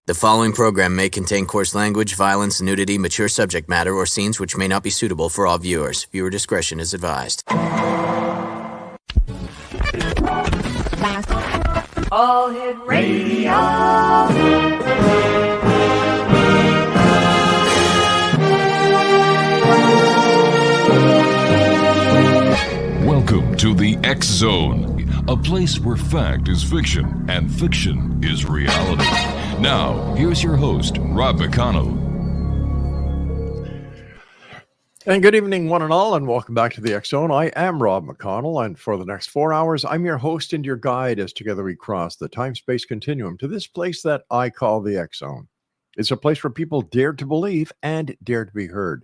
The following program may contain coarse language, violence, nudity, mature subject matter, or scenes which may not be suitable for all viewers. Viewer discretion is advised. All Hit Radio. Welcome to the X Zone, a place where fact is fiction and fiction is reality. Now, here's your host, Rob McConnell. And good evening, one and all, and welcome back to the X Zone. I am Rob McConnell, and for the next 4 hours, I'm your host and your guide as together we cross the time-space continuum to this place that I call the X Zone. It's a place where people dare to believe and dare to be heard.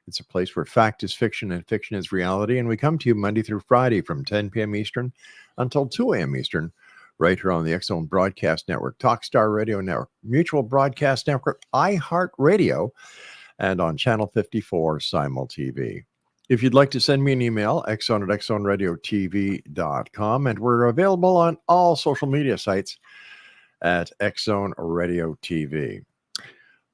It's a place where fact is fiction and fiction is reality, and we come to you Monday through Friday from 10 p.m. Eastern until 2 a.m. Eastern, right here on the X Zone Broadcast Network, Talkstar Radio Network, Mutual Broadcast Network, iHeartRadio, and on Channel 54 Simul TV. If you'd like to send me an email, xzone@xzoneradiotv.com, and we're available on all social media sites at Xzone Radio TV.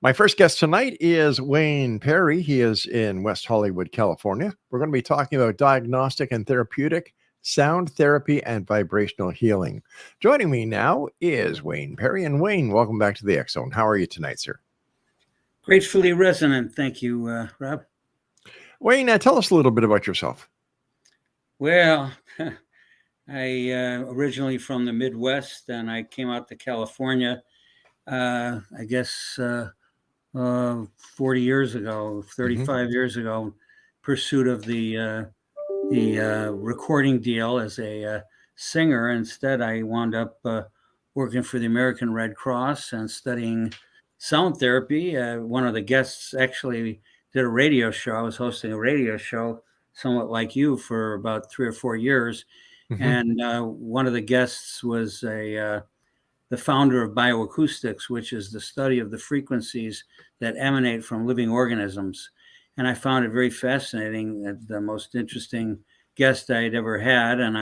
My first guest tonight is Wayne Perry. He is in West Hollywood, California. We're going to be talking about diagnostic and therapeutic, sound therapy, and vibrational healing. Joining me now is Wayne Perry. And Wayne, welcome back to the X Zone. How are you tonight, sir? Gratefully resonant. Thank you, Rob. Wayne, tell us a little bit about yourself. Well, I originally from the Midwest, and I came out to California, I guess 40 years ago, 35 years ago, in pursuit of the recording deal as a singer. Instead, I wound up working for the American Red Cross and studying sound therapy. One of the guests actually did a radio show. I was hosting a radio show, somewhat like you, for about 3 or 4 years. Mm-hmm. And one of the guests was the founder of bioacoustics, which is the study of the frequencies that emanate from living organisms. And I found it very fascinating, the most interesting guest I'd ever had. And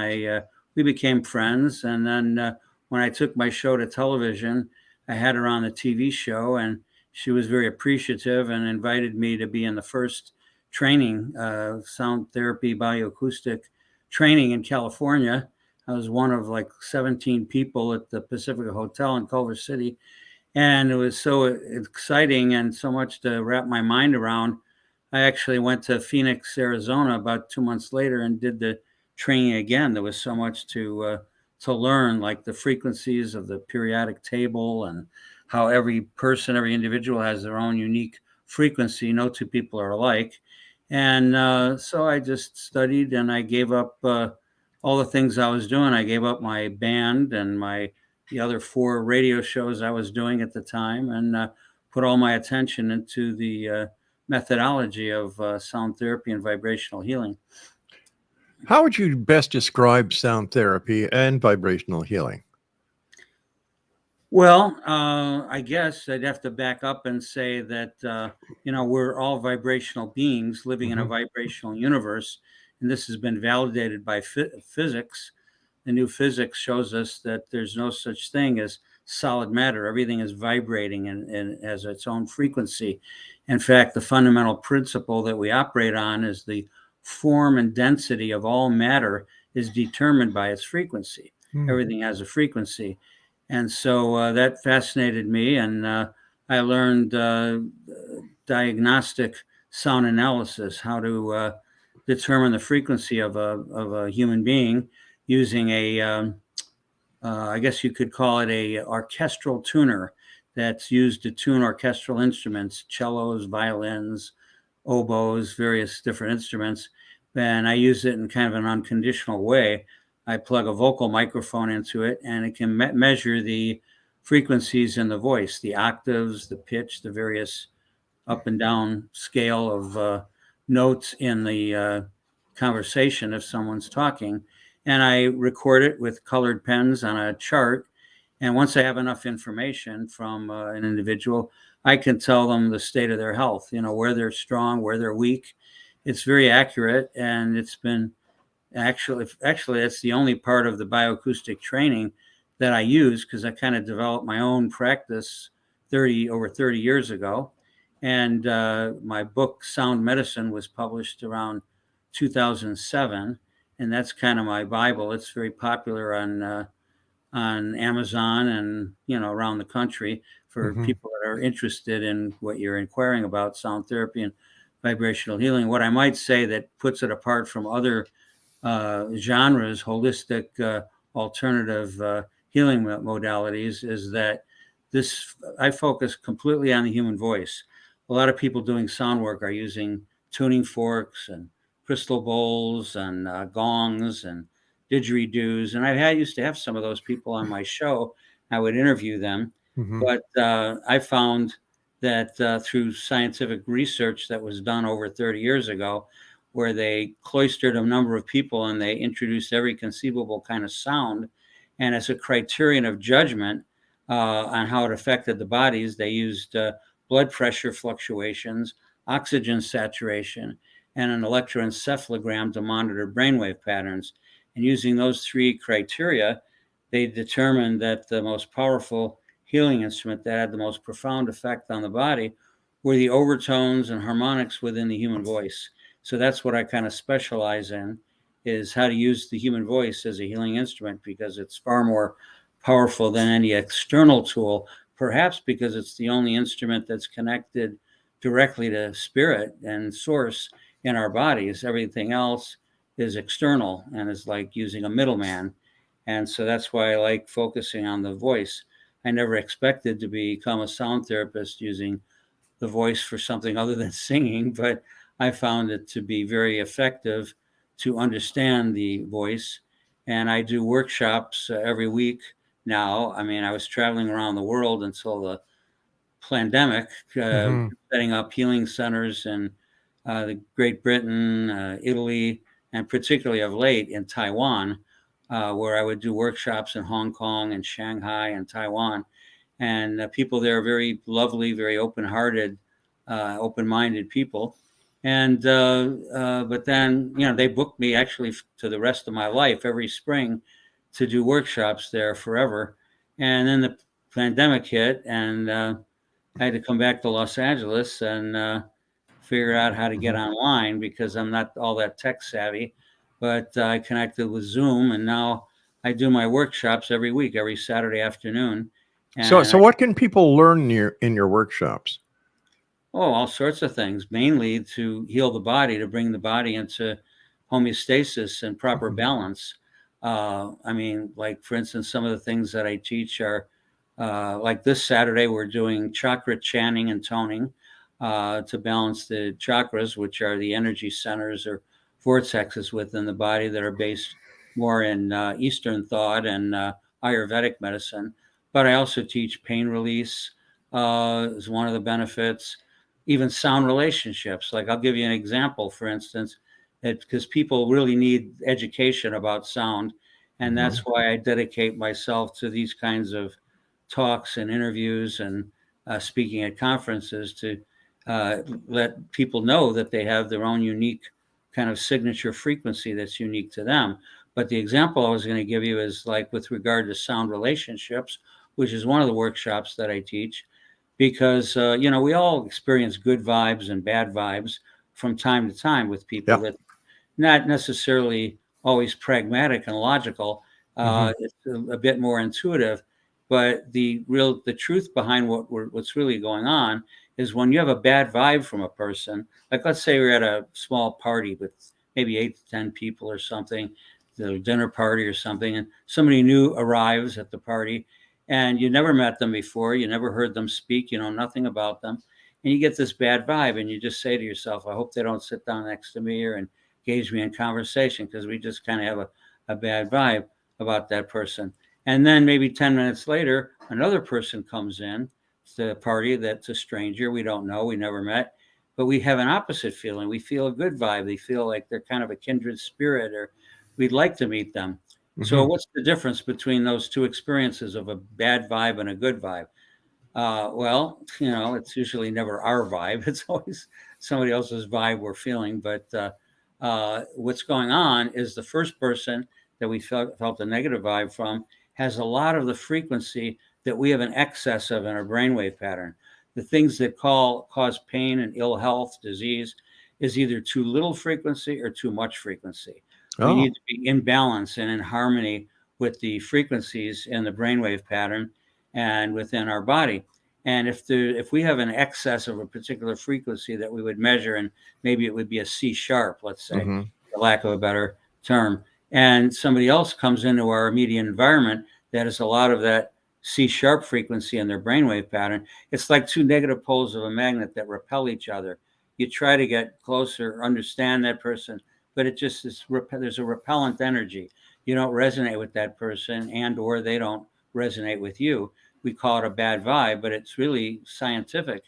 we became friends. And then when I took my show to television, I had her on the TV show, and she was very appreciative and invited me to be in the first training, sound therapy, bioacoustic training in California. I was one of like 17 people at the Pacifica Hotel in Culver City. And it was so exciting and so much to wrap my mind around. I actually went to Phoenix, Arizona about 2 months later and did the training again. There was so much to learn, like the frequencies of the periodic table and how every person, every individual has their own unique frequency. No two people are alike. And so I just studied, and I gave up all the things I was doing. I gave up my band and the other 4 radio shows I was doing at the time, and put all my attention into the methodology of sound therapy and vibrational healing. How would you best describe sound therapy and vibrational healing? Well, I guess I'd have to back up and say that, we're all vibrational beings living in a vibrational universe. And this has been validated by physics. The new physics shows us that there's no such thing as solid matter. Everything is vibrating and has its own frequency. In fact, the fundamental principle that we operate on is the form and density of all matter is determined by its frequency. Everything has a frequency. And so that fascinated me. And I learned diagnostic sound analysis, how to determine the frequency of a human being using I guess you could call it a orchestral tuner that's used to tune orchestral instruments, cellos, violins, oboes, various different instruments. And I use it in kind of an unconditional way. I plug a vocal microphone into it, and it can measure the frequencies in the voice, the octaves, the pitch, the various up and down scale of notes in the conversation if someone's talking. And I record it with colored pens on a chart. And once I have enough information from an individual, I can tell them the state of their health, where they're strong, where they're weak. It's very accurate. And it's been actually, that's the only part of the bioacoustic training that I use, because I kind of developed my own practice over 30 years ago. And my book, Sound Medicine, was published around 2007. And that's kind of my Bible. It's very popular on Amazon and, around the country for Mhm. people that are interested in what you're inquiring about, sound therapy and vibrational healing. What I might say that puts it apart from other genres, holistic, alternative healing modalities, is that I focus completely on the human voice. A lot of people doing sound work are using tuning forks and crystal bowls and gongs and didgeridoos, and I used to have some of those people on my show. I would interview them, Mhm. but I found that through scientific research that was done over 30 years ago, where they cloistered a number of people and they introduced every conceivable kind of sound, and as a criterion of judgment on how it affected the bodies, they used blood pressure fluctuations, oxygen saturation, and an electroencephalogram to monitor brainwave patterns. And using those three criteria, they determined that the most powerful healing instrument that had the most profound effect on the body were the overtones and harmonics within the human voice. So that's what I kind of specialize in, is how to use the human voice as a healing instrument, because it's far more powerful than any external tool, perhaps because it's the only instrument that's connected directly to spirit and source in our bodies. Everything else is external and is like using a middleman. And so that's why I like focusing on the voice. I never expected to become a sound therapist using the voice for something other than singing, but I found it to be very effective to understand the voice. And I do workshops every week now. I mean, I was traveling around the world until the pandemic, Mhm. setting up healing centers in the Great Britain, Italy, and particularly of late in Taiwan, where I would do workshops in Hong Kong and Shanghai and Taiwan. And people there are very lovely, very open-hearted, open-minded people. And but then, they booked me actually to the rest of my life every spring to do workshops there forever. And then the pandemic hit, and I had to come back to Los Angeles and figure out how to get Mhm. online, because I'm not all that tech savvy. But I connected with Zoom, and now I do my workshops every week, every Saturday afternoon. So, And so what can people learn in your workshops? all sorts of things, mainly to heal the body, to bring the body into homeostasis and proper Mhm. balance. I mean, like, for instance, some of the things that I teach are like this Saturday, we're doing chakra chanting and toning to balance the chakras, which are the energy centers or vortexes within the body that are based more in Eastern thought and Ayurvedic medicine. But I also teach pain release is one of the benefits, even sound relationships. Like, I'll give you an example, for instance, because people really need education about sound. And that's Mhm. why I dedicate myself to these kinds of talks and interviews and speaking at conferences to let people know that they have their own unique kind of signature frequency that's unique to them. But the example I was going to give you is like with regard to sound relationships, which is one of the workshops that I teach, because we all experience good vibes and bad vibes from time to time with people Yeah. that not necessarily always pragmatic and logical. Mhm. It's a bit more intuitive, but the truth behind what's really going on is when you have a bad vibe from a person. Like, let's say we're at a small party with maybe 8 to 10 people or something, the dinner party or something, and somebody new arrives at the party, and you never met them before, you never heard them speak, you know nothing about them, and you get this bad vibe, and you just say to yourself, I hope they don't sit down next to me or engage me in conversation, because we just kind of have a bad vibe about that person. And then maybe 10 minutes later, another person comes in to the party that's a stranger. We don't know, we never met, but we have an opposite feeling. We feel a good vibe. They feel like they're kind of a kindred spirit, or we'd like to meet them. So, Mhm. what's the difference between those two experiences of a bad vibe and a good vibe? Well, it's usually never our vibe. It's always somebody else's vibe we're feeling. But what's going on is the first person that we felt a negative vibe from has a lot of the frequency that we have an excess of in our brainwave pattern. The things that cause pain and ill health, disease, is either too little frequency or too much frequency. We need to be in balance and in harmony with the frequencies in the brainwave pattern and within our body. And if we have an excess of a particular frequency that we would measure, and maybe it would be a C sharp, let's say, for lack of a better term, and somebody else comes into our immediate environment that is a lot of that C sharp frequency in their brainwave pattern, it's like two negative poles of a magnet that repel each other. You try to get closer, understand that person, but it just is, there's a repellent energy. You don't resonate with that person, and or they don't resonate with you. We call it a bad vibe, but it's really scientific.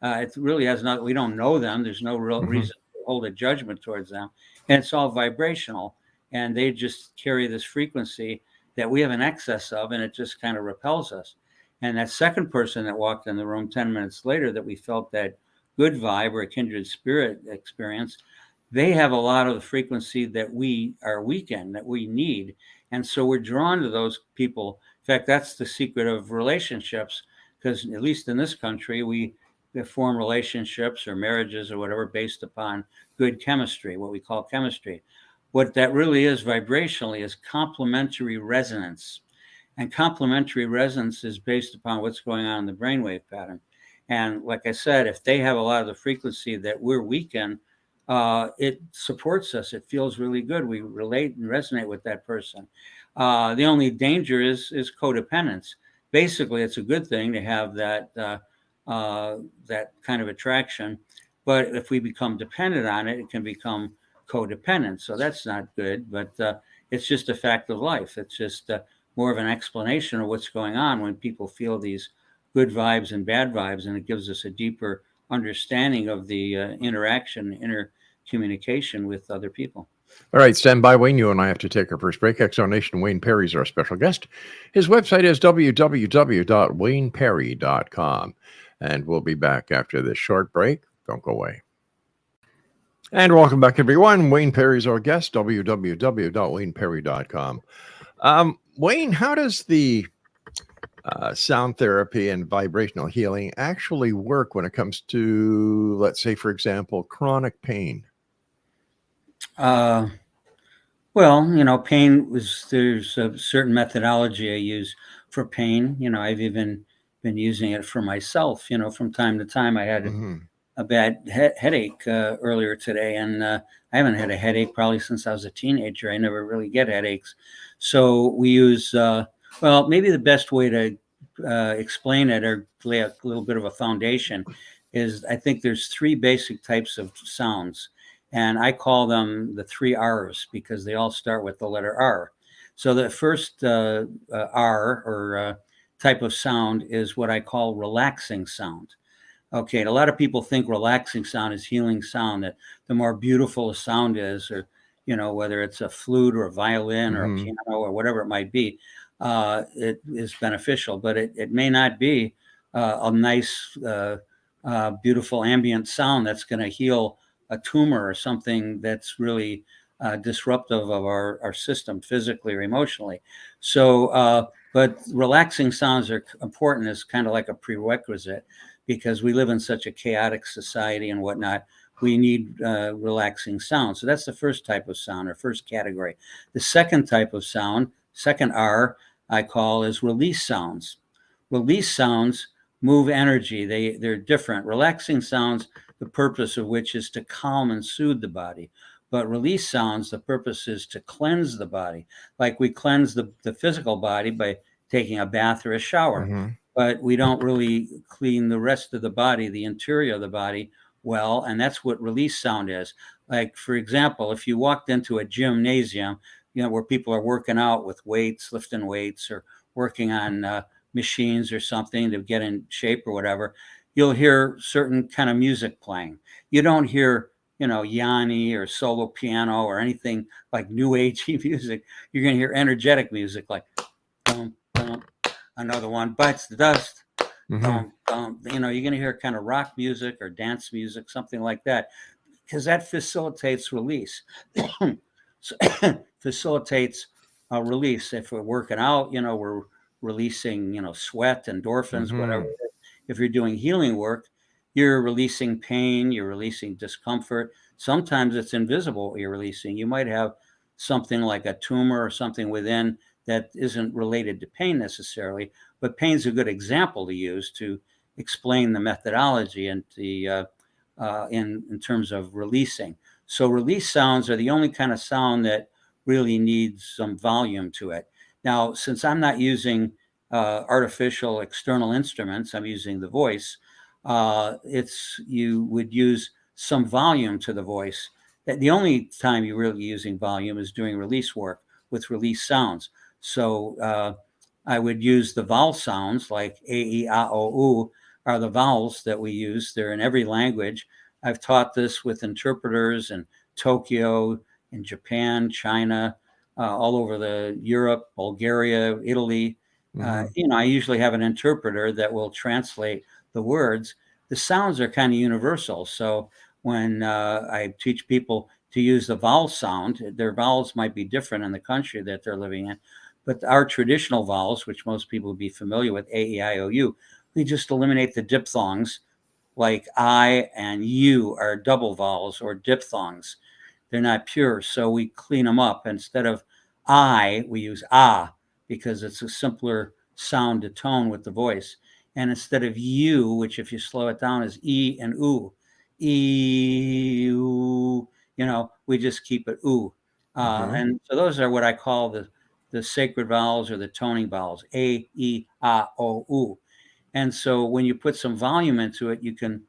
It really has not, we don't know them. There's no real reason to hold a judgment towards them. And it's all vibrational. And they just carry this frequency that we have an excess of, and it just kind of repels us. And that second person that walked in the room 10 minutes later that we felt that good vibe or a kindred spirit experience, they have a lot of the frequency that we are weak in, that we need. And so we're drawn to those people. In fact, that's the secret of relationships, because at least in this country, we form relationships or marriages or whatever based upon good chemistry, what we call chemistry. What that really is vibrationally is complementary resonance. And complementary resonance is based upon what's going on in the brainwave pattern. And like I said, if they have a lot of the frequency that we're weak in, it supports us. It feels really good. We relate and resonate with that person. The only danger is codependence. Basically, it's a good thing to have that kind of attraction. But if we become dependent on it, it can become codependent. So that's not good, but it's just a fact of life. It's just more of an explanation of what's going on when people feel these good vibes and bad vibes, and it gives us a deeper understanding of the interaction, intercommunication with other people. All right, stand by, Wayne. You and I have to take our first break. Exonation Wayne Perry's our special guest. His website is www.wayneperry.com. And we'll be back after this short break. Don't go away. And welcome back, everyone. Wayne Perry's our guest, www.wayneperry.com. Wayne, how does the sound therapy and vibrational healing actually work when it comes to, let's say, for example, chronic pain? Well, pain there's a certain methodology I use for pain. I've even been using it for myself. From time to time I had a bad headache earlier today, and I haven't had a headache probably since I was a teenager. I never really get headaches. So we use, maybe the best way to explain it or lay a little bit of a foundation is I think there's three basic types of sounds. And I call them the three R's because they all start with the letter R. So the first R or type of sound is what I call relaxing sound. Okay, and a lot of people think relaxing sound is healing sound, that the more beautiful a sound is, or, whether it's a flute or a violin or a piano or whatever it might be, it is beneficial, but it may not be a nice, beautiful ambient sound that's going to heal a tumor or something that's really disruptive of our system physically or emotionally. So, but relaxing sounds are important as kind of like a prerequisite because we live in such a chaotic society and whatnot. We need relaxing sound. So that's the first type of sound or first category. The second type of sound, second R, I call is release sounds. Release sounds move energy. They're different. Relaxing sounds, the purpose of which is to calm and soothe the body. But release sounds, the purpose is to cleanse the body. Like we cleanse the physical body by taking a bath or a shower. But we don't really clean the rest of the body, the interior of the body, well. And that's what release sound is. Like, for example, if you walked into a gymnasium, where people are working out with weights, lifting weights, or working on machines or something to get in shape or whatever, you'll hear certain kind of music playing. You don't hear, Yanni or solo piano or anything like new agey music. You're going to hear energetic music like, boom, boom, another one bites the dust. Boom, boom. You're going to hear kind of rock music or dance music, something like that, because that facilitates release. Facilitates release. If we're working out, we're releasing, sweat, endorphins, whatever. Mhm. If you're doing healing work, you're releasing pain, you're releasing discomfort. Sometimes it's invisible what you're releasing. You might have something like a tumor or something within that isn't related to pain necessarily, but pain's a good example to use to explain the methodology and in terms of releasing. So release sounds are the only kind of sound that really needs some volume to it. Now, since I'm not using artificial external instruments, I'm using the voice. You would use some volume to the voice. The only time you're really using volume is doing release work with release sounds. So I would use the vowel sounds like A, E, A, O, U are the vowels that we use. They're in every language. I've taught this with interpreters in Tokyo, in Japan, China, all over the Europe, Bulgaria, Italy. Mhm. I usually have an interpreter that will translate the words. The sounds are kind of universal. So when I teach people to use the vowel sound, their vowels might be different in the country that they're living in. But our traditional vowels, which most people would be familiar with, A, E, I, O, U, we just eliminate the diphthongs, like I and U are double vowels or diphthongs. They're not pure, so we clean them up. Instead of I, we use ah because it's a simpler sound to tone with the voice. And instead of U, which if you slow it down is E and U, E, U, we just keep it U. Mhm. And so those are what I call the sacred vowels or the toning vowels, A, E, A, O, U. And so when you put some volume into it, you can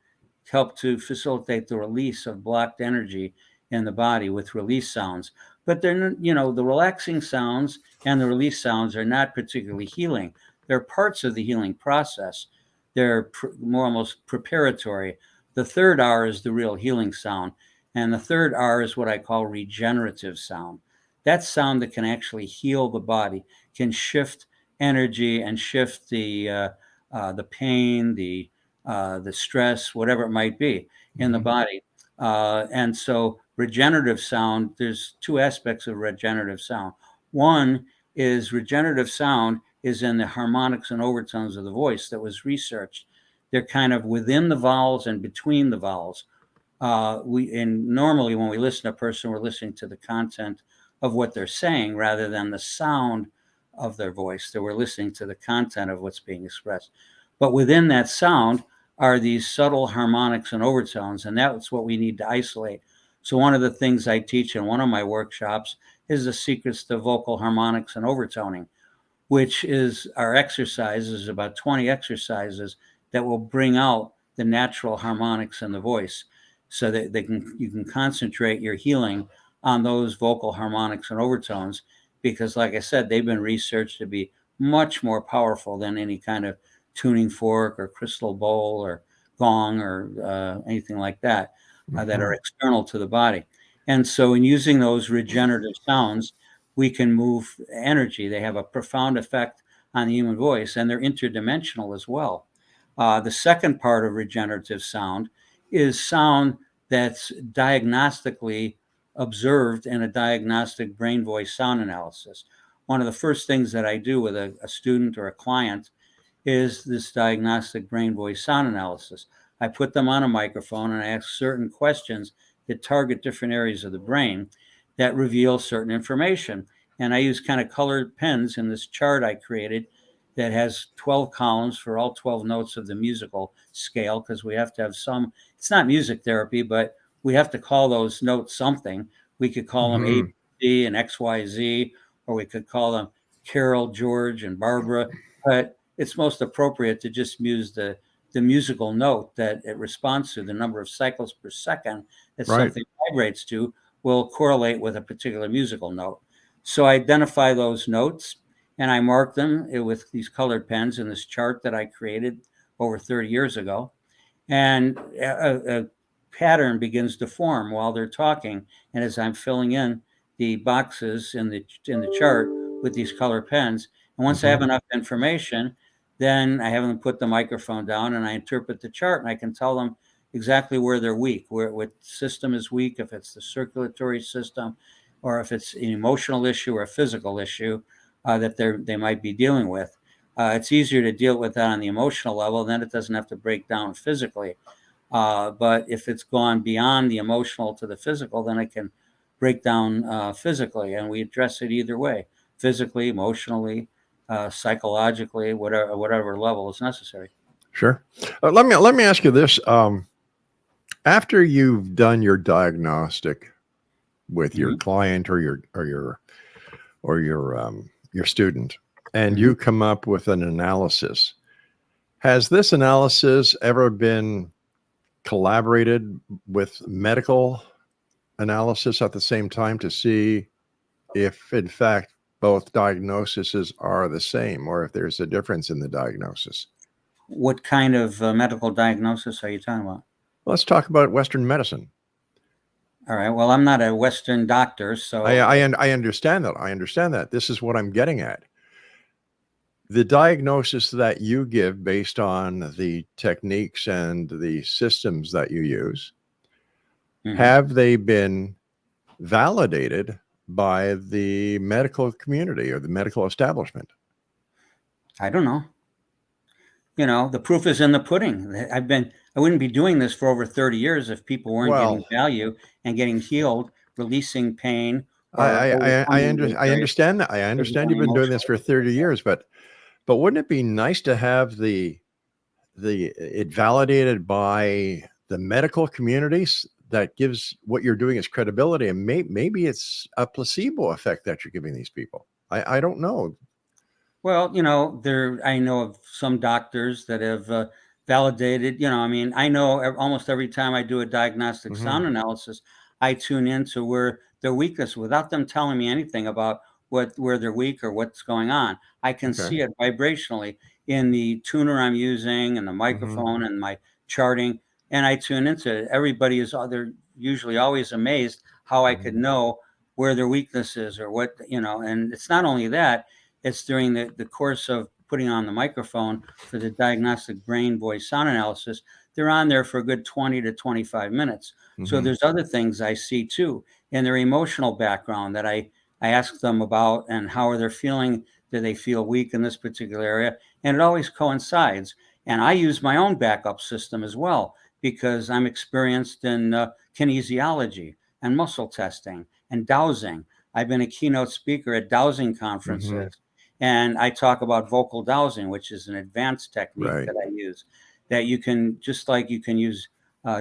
help to facilitate the release of blocked energy in the body with release sounds. But the relaxing sounds and the release sounds are not particularly healing. They're parts of the healing process. They're more almost preparatory. The third R is the real healing sound. And the third R is what I call regenerative sound. That sound that can actually heal the body, can shift energy and shift the pain, the stress, whatever it might be in the Mhm. body. And so regenerative sound, there's two aspects of regenerative sound. One is regenerative sound is in the harmonics and overtones of the voice that was researched. They're kind of within the vowels and between the vowels. Normally when we listen to a person, we're listening to the content of what they're saying rather than the sound of their voice. That we're listening to the content of what's being expressed. But within that sound are these subtle harmonics and overtones, and that's what we need to isolate. So one of the things I teach in one of my workshops is the secrets to vocal harmonics and overtoning, which is our exercises, about 20 exercises that will bring out the natural harmonics in the voice so that you can concentrate your healing on those vocal harmonics and overtones, because like I said, they've been researched to be much more powerful than any kind of tuning fork or crystal bowl or gong or anything like that that are Mhm. external to the body. And so in using those regenerative sounds, we can move energy. They have a profound effect on the human voice, and they're interdimensional as well. The second part of regenerative sound is sound that's diagnostically observed in a diagnostic brain voice sound analysis. One of the first things that I do with a student or a client is this diagnostic brain voice sound analysis. I put them on a microphone and I ask certain questions that target different areas of the brain that reveal certain information. And I use kind of colored pens in this chart I created that has 12 columns for all 12 notes of the musical scale, because we have to have it's not music therapy, but we have to call those notes something. We could call them A, B, Mhm. C, and X, Y, Z, or we could call them Carol, George, and Barbara. But it's most appropriate to just use the musical note that it responds to. The number of cycles per second that Right. something vibrates to will correlate with a particular musical note. So I identify those notes and I mark them with these colored pens in this chart that I created over 30 years ago. And a pattern begins to form while they're talking. And as I'm filling in the boxes in the chart with these color pens, and once I have Mhm. enough information, then I have them put the microphone down and I interpret the chart, and I can tell them exactly where they're weak, what system is weak, if it's the circulatory system, or if it's an emotional issue or a physical issue that they might be dealing with. It's easier to deal with that on the emotional level. Then it doesn't have to break down physically. But if it's gone beyond the emotional to the physical, then it can break down physically. And we address it either way, physically, emotionally, psychologically, whatever level is necessary. Sure. Let me ask you this. After you've done your diagnostic with your Mhm. client or your student, and Mhm. you come up with an analysis, has this analysis ever been collaborated with medical analysis at the same time to see if, in fact, both diagnoses are the same or if there's a difference in the diagnosis? What kind of medical diagnosis are you talking about? Let's talk about Western medicine. All right. Well, I'm not a Western doctor, so I understand that. I understand that. This is what I'm getting at. The diagnosis that you give based on the techniques and the systems that you use, mhm. have they been validated by the medical community or the medical establishment? I don't know. The proof is in the pudding. I wouldn't be doing this for over 30 years if people weren't getting Well, value and getting healed, releasing pain, I or I I I, overcoming under, the I various understand that. I physical understand and you've been doing this emotional. for 30 years, but wouldn't it be nice to have the it validated by the medical communities that gives what you're doing is credibility, and maybe it's a placebo effect that you're giving these people. I don't know. Well, I know of some doctors that have validated. I mean, I know almost every time I do a diagnostic Hmm. sound analysis, I tune into where their weakness without them telling me anything about where they're weak or what's going on. I can Okay. see it vibrationally in the tuner I'm using and the Hmm. microphone and my charting, and I tune into it. Everybody is they're usually always amazed how I could Hmm. know where their weakness is or what, and it's not only that, it's during the course of putting on the microphone for the diagnostic brain voice sound analysis. They're on there for a good 20 to 25 minutes. So Hmm. there's other things I see too in their emotional background that I ask them about and how are they feeling. Do they feel weak in this particular area? And it always coincides. And I use my own backup system as well because I'm experienced in kinesiology and muscle testing and dowsing. I've been a keynote speaker at dowsing Hmm. conferences. And I talk about vocal dowsing, which is an advanced technique Right. that I use that you can, just like you can use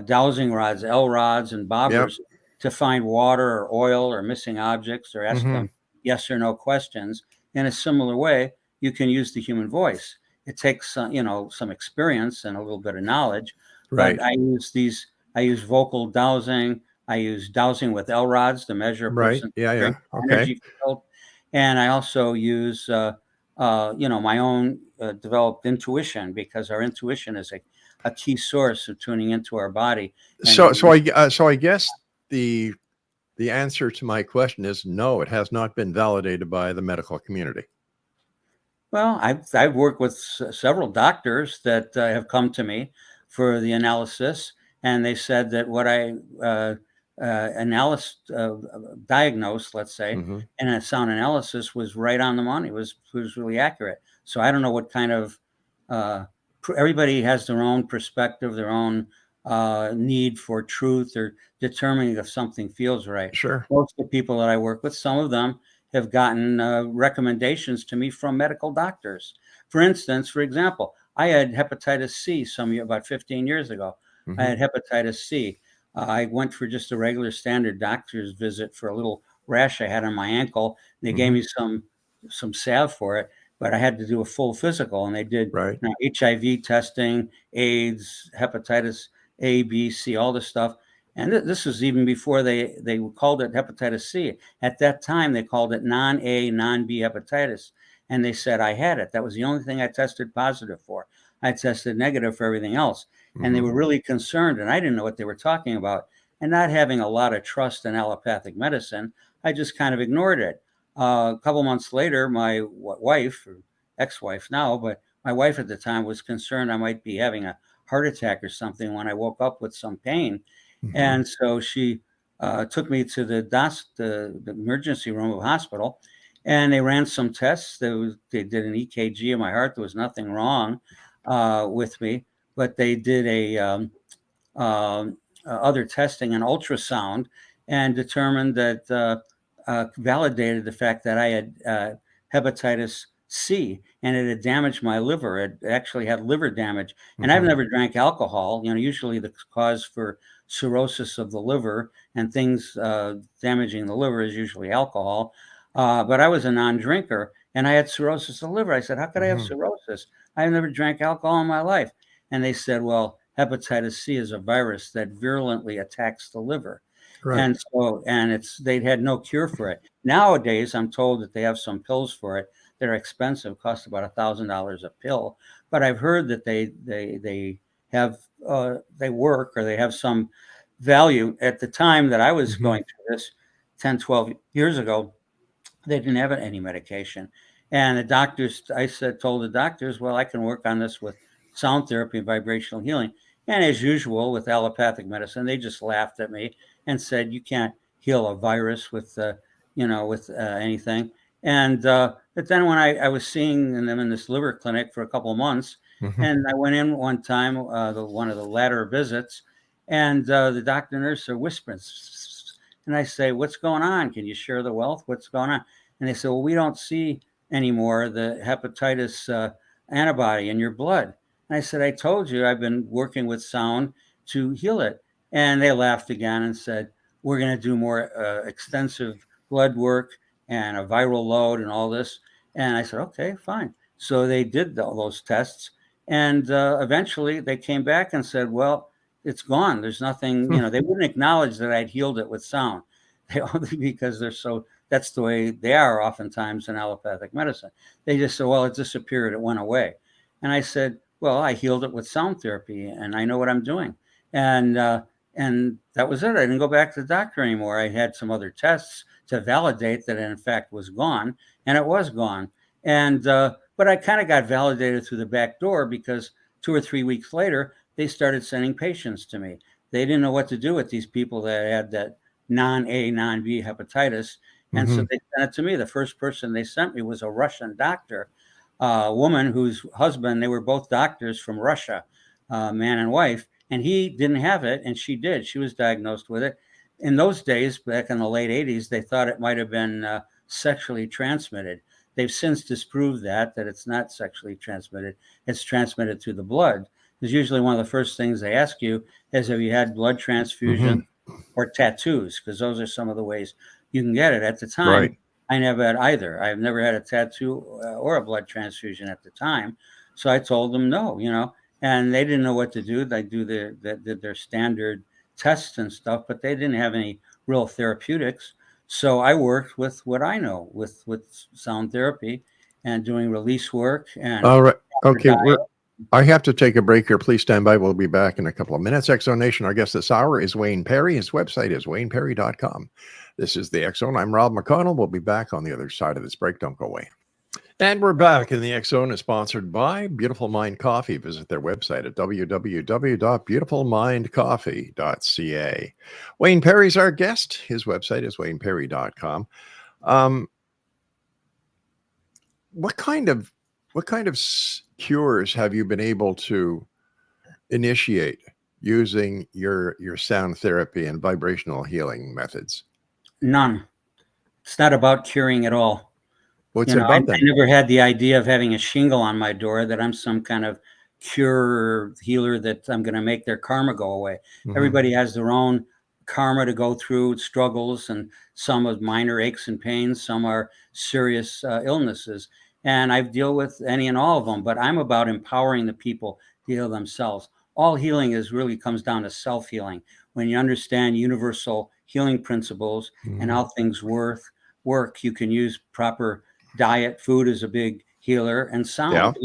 dowsing rods, L rods, and Yep. bobbers to find water or oil or missing objects or ask Hmm. them yes or no questions. In a similar way, you can use the human voice. It takes, some experience and a little bit of knowledge, but Right. I use vocal dowsing. I use dowsing with L rods to measure a Right. person's Yeah. Yeah. strength Okay. energy field. And I also use, my own developed intuition because our intuition is a key source of tuning into our body. And So I guess the answer to my question is no. It has not been validated by the medical community. well, I've worked with several doctors that have come to me for the analysis, and they said that what I diagnosed, let's say, Hmm. in a sound analysis was right on the money. Was really accurate. So I don't know what kind of uh, everybody has their own perspective, their own need for truth or determining if something feels right. Sure. Most of the people that I work with, some of them have gotten recommendations to me from medical doctors. For example, I had hepatitis C about 15 years ago. I Hmm. had hepatitis C. I went for just a regular standard doctor's visit for a little rash I had on my ankle. They gave Hmm. me some salve for it, but I had to do a full physical, and they did Right. HIV testing, AIDS, hepatitis A, B, C, all this stuff. And this was even before they called it hepatitis C. At that time, they called it non-A, non-B hepatitis. And they said I had it. That was the only thing I tested positive for. I tested negative for everything else. And they Hmm. were really concerned, and I didn't know what they were talking about. And not having a lot of trust in allopathic medicine, I just kind of ignored it. A couple months later, my wife, or ex-wife now, but my wife at the time was concerned I might be having a heart attack or something when I woke up with some pain. Hmm. And so she took me to the emergency room of the hospital, And they ran some tests. They did an EKG of my heart. There was nothing wrong with me, but they did other testing, an ultrasound, and determined that validated the fact that I had hepatitis C, and it had damaged my liver. It actually had liver damage, and I've never drank alcohol. Usually the cause for cirrhosis of the liver and things damaging the liver is usually alcohol. But I was a non-drinker, and I had cirrhosis of the liver. I said, "How could I have cirrhosis? I've never drank alcohol in my life." And they said, "Well, hepatitis C is a virus that virulently attacks the liver." Right. And they had no cure for it. Nowadays, I'm told that they have some pills for it that are expensive, cost about $1,000 a pill. But I've heard that they have they work, or they have some value. At the time that I was going through this 10, 12 years ago, they didn't have any medication. And the doctors, told the doctors, well, I can work on this with sound therapy and vibrational healing. And as usual with allopathic medicine, they just laughed at me and said, "You can't heal a virus with anything." And but then when I was seeing them in this liver clinic for a couple of months, and I went in one time, one of the latter visits, and the doctor and nurse are whispering, and I say, "What's going on? Can you share the wealth? What's going on?" And they say, "Well, we don't see anymore the hepatitis antibody in your blood." And I said, "I told you I've been working with sound to heal it." And they laughed again and said, "We're going to do more extensive blood work and a viral load and all this." And I said, "Okay, fine." So they did all those tests. And eventually they came back and said, "Well, it's gone. There's nothing," they wouldn't acknowledge that I'd healed it with sound. Because that's the way they are oftentimes in allopathic medicine. They just say, "Well, it disappeared. It went away." And I said, "Well, I healed it with sound therapy, and I know what I'm doing." And that was it. I didn't go back to the doctor anymore. I had some other tests to validate that it in fact was gone, and it was gone. And but I kind of got validated through the back door, because 2 or 3 weeks later, they started sending patients to me. They didn't know what to do with these people that had that non-A, non-B hepatitis. And so they sent it to me. The first person they sent me was a Russian doctor, a woman whose husband, they were both doctors from Russia, man and wife, and he didn't have it, and she did. She was diagnosed with it. In those days, back in the late 80s, they thought it might have been sexually transmitted. They've since disproved that it's not sexually transmitted. It's transmitted through the blood. Because usually one of the first things they ask you is, have you had blood transfusion or tattoos? Because those are some of the ways you can get it. At the time, I never had either. I've never had a tattoo or a blood transfusion at the time. So I told them no, and they didn't know what to do. They did their standard tests and stuff, but they didn't have any real therapeutics. So I worked with what I know, with sound therapy and doing release work. And all right. Okay. I have to take a break here. Please stand by. We'll be back in a couple of minutes. X Zone Nation, our guest this hour is Wayne Perry. His website is wayneperry.com. This is the X Zone. I'm Rob McConnell. We'll be back on the other side of this break. Don't go away. And we're back. And the X Zone is sponsored by Beautiful Mind Coffee. Visit their website at www.beautifulmindcoffee.ca. Wayne Perry's our guest. His website is wayneperry.com. What kind of cures have you been able to initiate using your sound therapy and vibrational healing methods? None. It's not about curing at all. What's it about then? I never had the idea of having a shingle on my door that I'm some kind of cure healer, that I'm going to make their karma go away. Everybody has their own karma to go through, struggles, and some of minor aches and pains, some are serious illnesses. And I deal with any and all of them, but I'm about empowering the people to heal themselves. All healing really comes down to self-healing. When you understand universal healing principles and how things work, you can use proper diet. Food is a big healer, and sound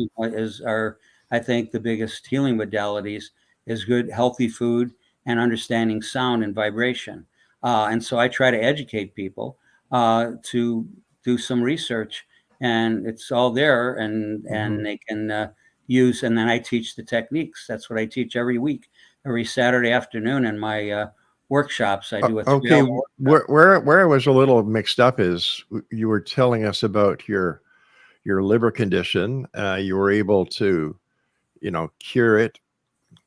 are, I think, the biggest healing modalities is good, healthy food and understanding sound and vibration. And so I try to educate people to do some research, and it's all there, and they can use, and then I teach the techniques. That's what I teach every week, every Saturday afternoon in my workshops. I do a Okay, 3-hour workshop. where I was a little mixed up is you were telling us about your liver condition. You were able to, cure it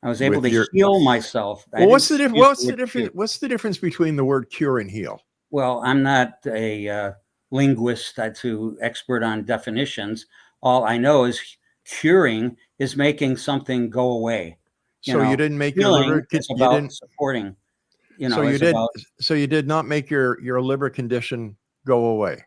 I was able with to your. heal myself. I Well, didn't use the what's the word difference? cure. What's the difference between the word cure and heal? Well, I'm not a linguist to expert on definitions. All I know is curing is making something go away. You So you know, didn't make your healing liver. is You about didn't. supporting. So you Is did. about. So you did not make your liver condition go away.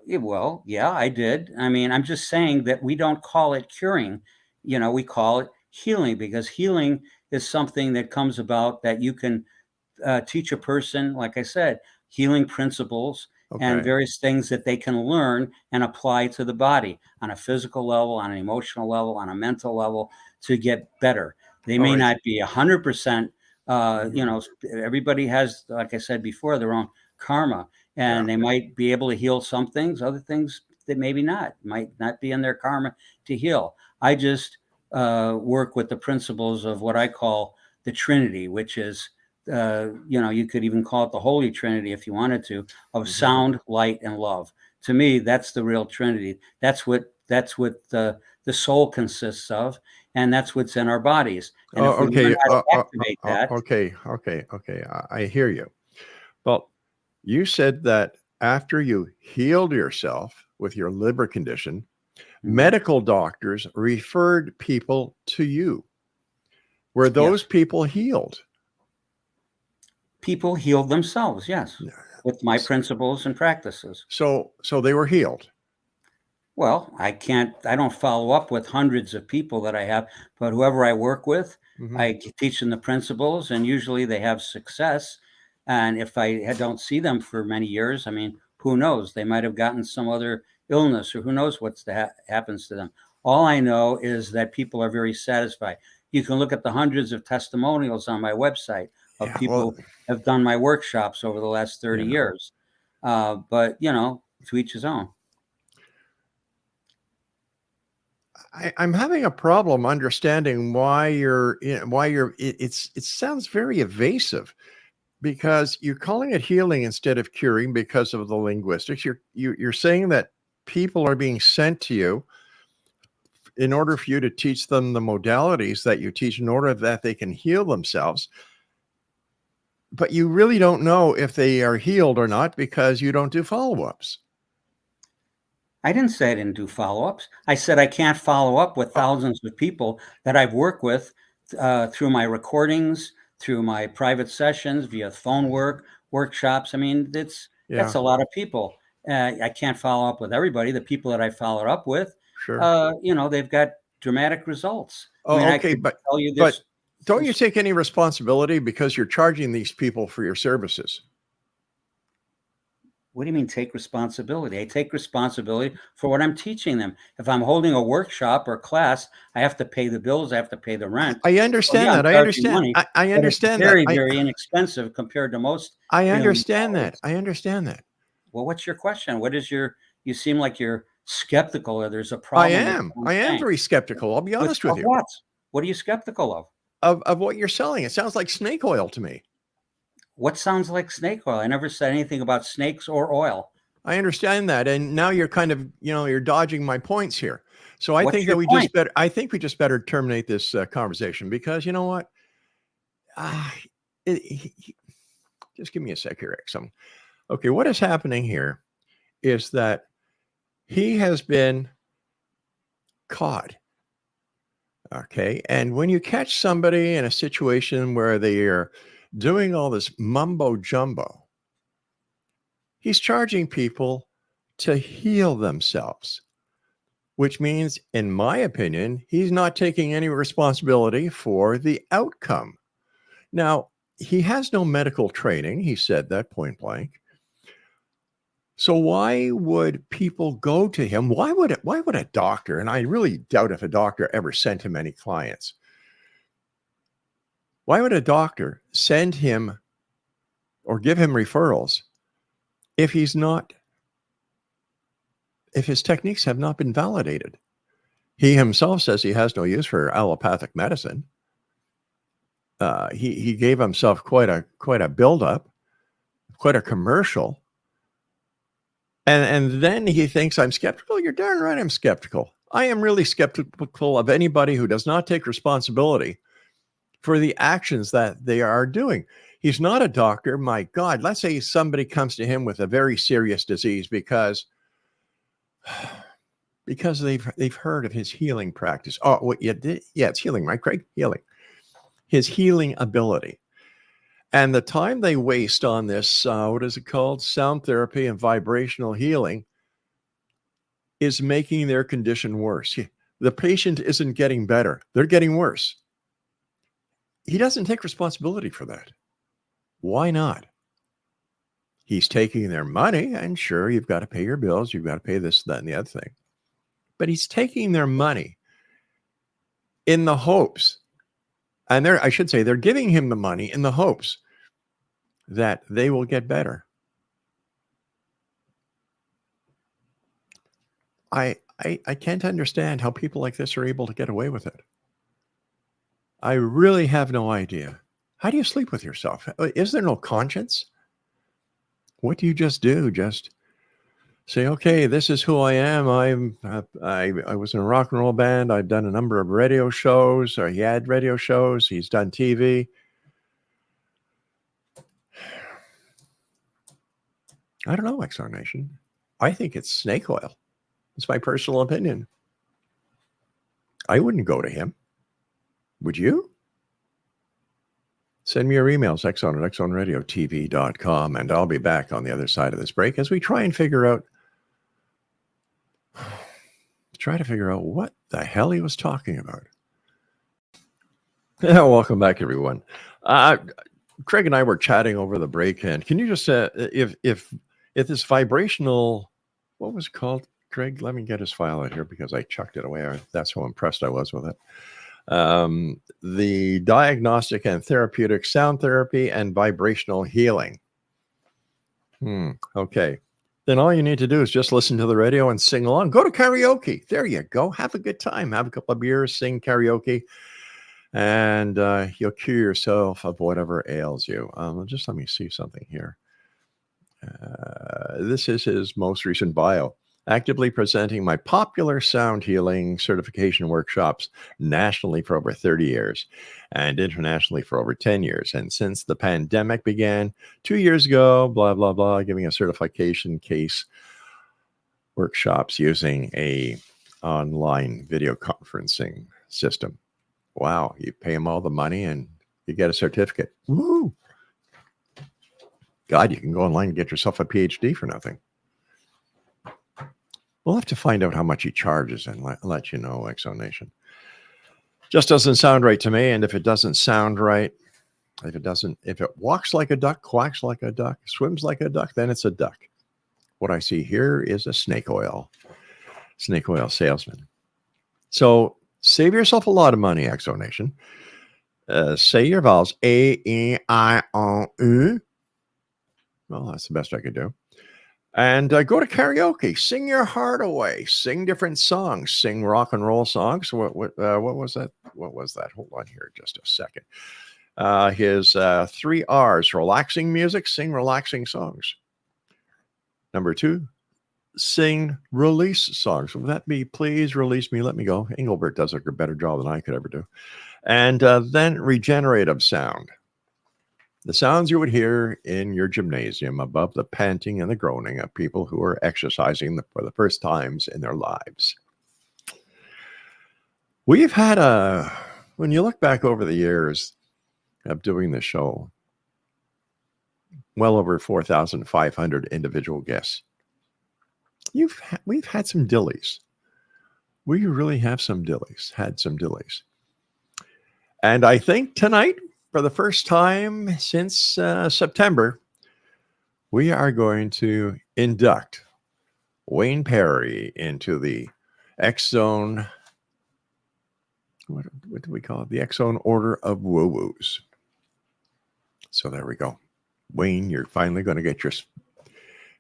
Well, yeah, I did. I mean, I'm just saying that we don't call it curing. We call it healing, because healing is something that comes about that you can teach a person, like I said, healing principles and Okay. various things that they can learn and apply to the body on a physical level, on an emotional level, on a mental level, to get better. They All may right. not be 100%. Everybody has, like I said before, their own karma, Yeah. and they might be able to heal some things, other things that maybe not, might not be in their karma to heal. I just work with the principles of what I call the Trinity, which is you could even call it the Holy Trinity if you wanted to, of sound, light, and love. To me, that's the real Trinity. That's what the soul consists of, and that's what's in our bodies. And Oh, if we learn okay. how to activate that, Okay. Okay. Okay. I hear you. Well, you said that after you healed yourself with your liver condition, mhm, medical doctors referred people to you. Were those yes, people healed? people heal themselves. Yes, Yeah. with my principles and practices. So they were healed. Well, I don't follow up with hundreds of people that I have, but whoever I work with, Mhm. I teach them the principles, and usually they have success. And if I don't see them for many years, I mean, who knows? They might have gotten some other illness, or who knows what's happens to them. All I know is that people are very satisfied. You can look at the hundreds of testimonials on my website of Yeah. Well, people who have done my workshops over the last 30 yeah. years. But to each his own. I'm having a problem understanding why it sounds very evasive because you're calling it healing instead of curing because of the linguistics. You're saying that people are being sent to you in order for you to teach them the modalities that you teach in order that they can heal themselves. But you really don't know if they are healed or not because you don't do follow-ups. I didn't say I didn't do follow-ups. I said I can't follow up with Oh, thousands of people that I've worked with through my recordings, through my private sessions, via phone workshops. I mean, that's yeah, a lot of people. I can't follow up with everybody. The people that I followed up with, sure. they've got dramatic results. I mean, Oh, I okay, could tell you but this. don't you take any responsibility because you're charging these people for your services? What do you mean take responsibility? I take responsibility for what I'm teaching them. If I'm holding a workshop or class, I have to pay the bills, I have to pay the rent. I So yeah, understand I'm that. I charging understand. money, I but it's understand that. very, very inexpensive compared to most I healing understand that. modalities. I understand that. Well, what's your question? You seem like you're skeptical or there's a problem with what I'm I am saying. very skeptical. I'll be With honest with of you. what? What are you skeptical of? Of what you're selling. It sounds like snake oil to me. What sounds like snake oil? I never said anything about snakes or oil. I understand that. And now you're kind of, you're dodging my points here. So What's your point? I think we just better terminate this conversation because you know what? Ah, just give me a sec here, Exum. Okay, what is happening here is that he has been caught. Okay. And when you catch somebody in a situation where they are doing all this mumbo jumbo, he's charging people to heal themselves, which means, in my opinion, he's not taking any responsibility for the outcome. Now, he has no medical training. He said that point blank. So why would people go to him? Why would a doctor, and I really doubt if a doctor ever sent him any clients. Why would a doctor send him or give him referrals if if his techniques have not been validated? He himself says he has no use for allopathic medicine. he gave himself quite a build-up, quite a commercial. And then he thinks I'm skeptical. You're darn right I'm skeptical. I am really skeptical of anybody who does not take responsibility for the actions that they are doing. He's not a doctor. My God, let's say somebody comes to him with a very serious disease because they've heard of his healing practice. Oh, what you did? Yeah, it's healing, right, Craig? Healing. His healing ability. And the time they waste on this, what is it called? Sound therapy and vibrational healing is making their condition worse. The patient isn't getting better. They're getting worse. He doesn't take responsibility for that. Why not? He's taking their money, and sure, you've got to pay your bills. You've got to pay this, that, and the other thing. But he's taking their money in the hopes, and they're giving him the money in the hopes that they will get better. I can't understand how people like this are able to get away with it. I really have no idea. How do you sleep with yourself? Is there no conscience? What do you just do? Just say, okay, this is who I am. I was in a rock and roll band. I've done a number of radio shows, or he had radio shows. He's done TV. I don't know, XR Nation. I think it's snake oil. It's my personal opinion. I wouldn't go to him. Would you? Send me your emails, xzone at xzoneradiotv.com, and I'll be back on the other side of this break as we try to figure out what the hell he was talking about. Welcome back, everyone. Craig and I were chatting over the break, and can you just if this vibrational, what was it called, Craig? Let me get his file out here because I chucked it away. That's how impressed I was with it. The diagnostic and therapeutic sound therapy and vibrational healing. Okay. Then all you need to do is just listen to the radio and sing along. Go to karaoke. There you go. Have a good time. Have a couple of beers, sing karaoke, and you'll cure yourself of whatever ails you. Just let me see something here. This is his most recent bio. Actively presenting my popular sound healing certification workshops nationally for over 30 years and internationally for over 10 years. And since the pandemic began 2 years ago, blah, blah, blah, giving a certification case workshops using a online video conferencing system. Wow. You pay them all the money and you get a certificate. Woo! God, you can go online and get yourself a PhD for nothing. We'll have to find out how much he charges and let you know, XO Nation. Just doesn't sound right to me. And if it doesn't sound right, if it walks like a duck, quacks like a duck, swims like a duck, then it's a duck. What I see here is a snake oil salesman. So save yourself a lot of money, XO Nation. Say your vowels, A, E, I, O, U. Well, that's the best I could do. And go to karaoke, sing your heart away, sing different songs, sing rock and roll songs. What was that? What was that? Hold on here just a second. His 3 R's, relaxing music, sing relaxing songs. Number 2, sing release songs. Would that be Please Release Me, Let Me Go? Engelbert does a better job than I could ever do. And then regenerative sound. The sounds you would hear in your gymnasium above the panting and the groaning of people who are exercising for the first times in their lives. We've had when you look back over the years of doing the show, well over 4,500 individual guests. We've had some dillies. We really have had some dillies. And I think tonight, for the first time since September, we are going to induct Wayne Perry into the X-Zone, what do we call it? The X-Zone Order of Woo-Woos. So there we go. Wayne, you're finally going to get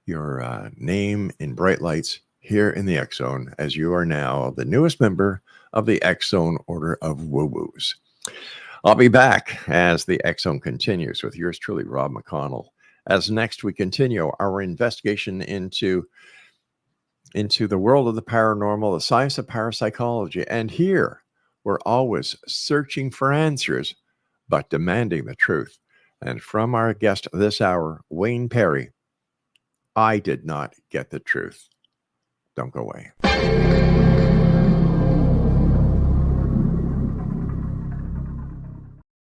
your name in bright lights here in the X-Zone, as you are now the newest member of the X-Zone Order of Woo-Woos. I'll be back as the X Zone continues with yours truly, Rob McConnell. As next we continue our investigation into the world of the paranormal, the science of parapsychology. And here we're always searching for answers, but demanding the truth. And from our guest this hour, Wayne Perry, I did not get the truth. Don't go away.